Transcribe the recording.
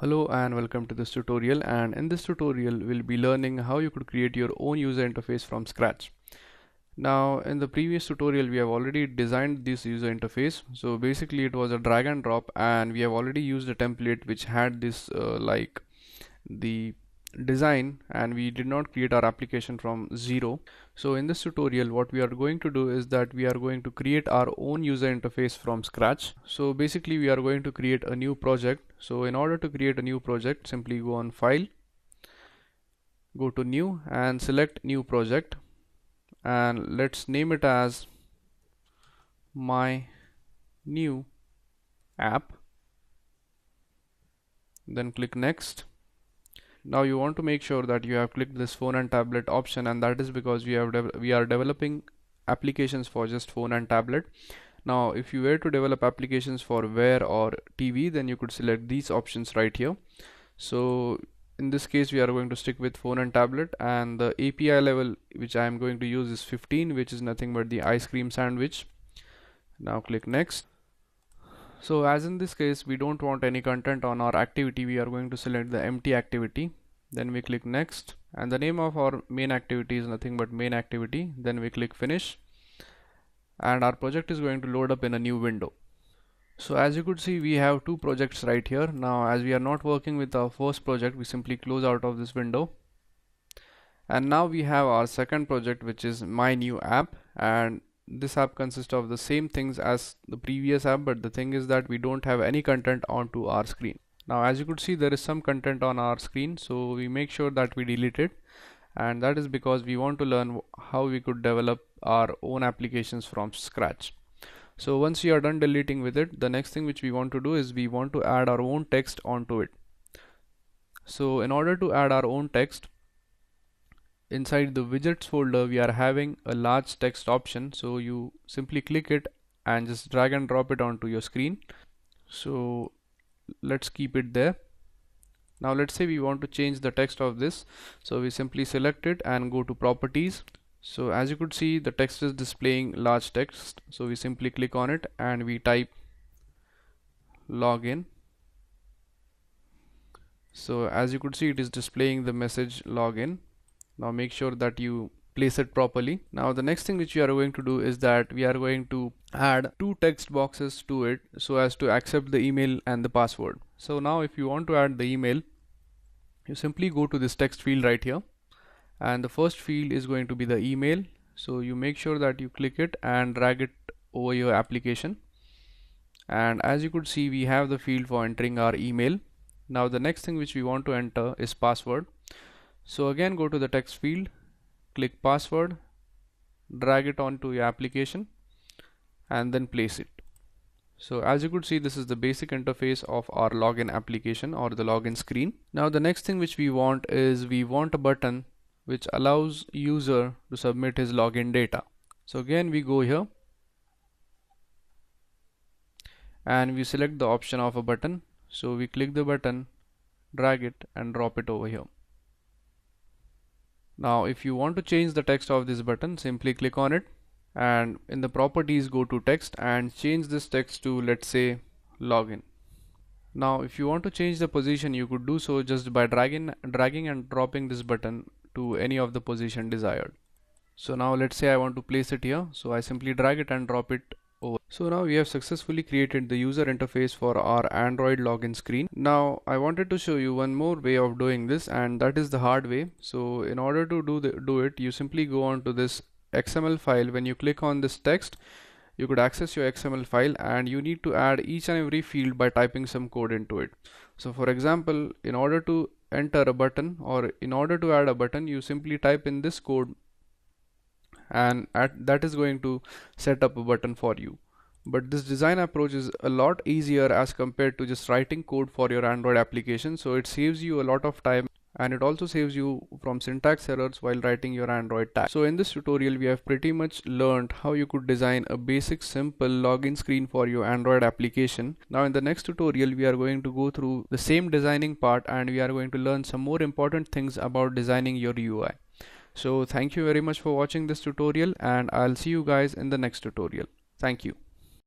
Hello and welcome to this tutorial, and in this tutorial we'll be learning how you could create your own user interface from scratch. Now in the previous tutorial we have already designed this user interface, so basically it was a drag and drop, and we have already used a template which had this like the design, and we did not create our application from zero. So in this tutorial what we are going to do is that we are going to create our own user interface from scratch. So basically we are going to create a new project. So in order to create a new project, simply go on file, go to new and select new project, and let's name it as my new app, then click next. Now you want to make sure that you have clicked this phone and tablet option, and that is because we are developing applications for just phone and tablet. Now if you were to develop applications for Wear or TV, then you could select these options right here. So in this case we are going to stick with phone and tablet, and the API level which I am going to use is 15, which is nothing but the ice cream sandwich. Now click next. So as in this case we don't want any content on our activity, we are going to select the empty activity. Then we click next, and the name of our main activity is nothing but main activity. Then we click finish, and our project is going to load up in a new window. So as you could see, we have two projects right here. Now as we are not working with our first project, we simply close out of this window, and now we have our second project, which is my new app. And this app consists of the same things as the previous app, but the thing is that we don't have any content onto our screen. Now as you could see, there is some content on our screen, so we make sure that we delete it, and that is because we want to learn how we could develop our own applications from scratch. So once you are done deleting with it, the next thing which we want to do is we want to add our own text onto it. So in order to add our own text, inside the widgets folder we are having a large text option. So you simply click it and just drag and drop it onto your screen. So let's keep it there. Now let's say we want to change the text of this, so we simply select it and go to properties. So as you could see, the text is displaying large text, so we simply click on it and we type login. So as you could see, it is displaying the message login. Now make sure that you place it properly. Now the next thing which we are going to do is that we are going to add two text boxes to it so as to accept the email and the password. So now if you want to add the email, you simply go to this text field right here, and the first field is going to be the email. So you make sure that you click it and drag it over your application, and as you could see, we have the field for entering our email. Now the next thing which we want to enter is password. So again, go to the text field, click password, drag it onto your application, and then place it. So as you could see, this is the basic interface of our login application or the login screen. Now the next thing which we want is we want a button which allows user to submit his login data. So again, we go here and we select the option of a button. So we click the button, drag it and drop it over here. Now if you want to change the text of this button, simply click on it, and in the properties go to text and change this text to, let's say, login. Now if you want to change the position, you could do so just by dragging and dropping this button to any of the position desired. So now let's say I want to place it here, so I simply drag it and drop it over. So now we have successfully created the user interface for our Android login screen. Now I wanted to show you one more way of doing this, and that is the hard way. So in order to do it, you simply go on to this XML file. When you click on this text, you could access your XML file, and you need to add each and every field by typing some code into it. So for example, in order to enter a button or in order to add a button, you simply type in this code, and that is going to set up a button for you. But this design approach is a lot easier as compared to just writing code for your Android application, so it saves you a lot of time, and it also saves you from syntax errors while writing your Android tag. So in this tutorial we have pretty much learned how you could design a basic simple login screen for your Android application. Now in the next tutorial we are going to go through the same designing part, and we are going to learn some more important things about designing your UI. So thank you very much for watching this tutorial, and I'll see you guys in the next tutorial. Thank you.